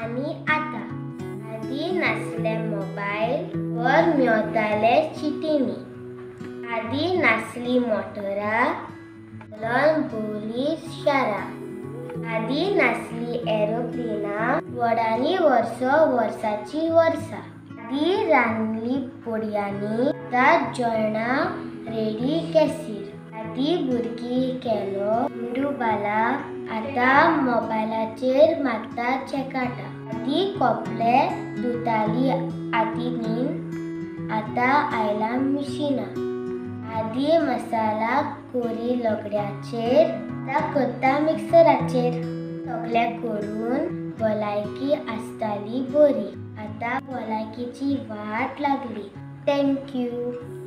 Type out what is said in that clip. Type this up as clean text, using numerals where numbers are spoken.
आनी आतां आदीं नासले मोबायल वर मेवताले चिटींनी। आदीं नासली मोटरां चलोन भोंवली शारां। आदीं नासली एरोप्लेनां वडांनी वर्सांची वर्सां। आदीं रांदली पडयांनी आतां जेवणां रेडी गॅसीर। आदीं भुरगीं केलो विडूबाला आतां मोबायलाचेर मारता चेकाटा। आदीं कपडे धुताली आदींनीन आतां आयलां मिशिनां। आदीं मसाला कोरी लगड्याचेर आतां करता मिक्सराचेर। सगळें करून भलायकी आसताली बरी आतां भलायकीची वाट लागली। Thank you.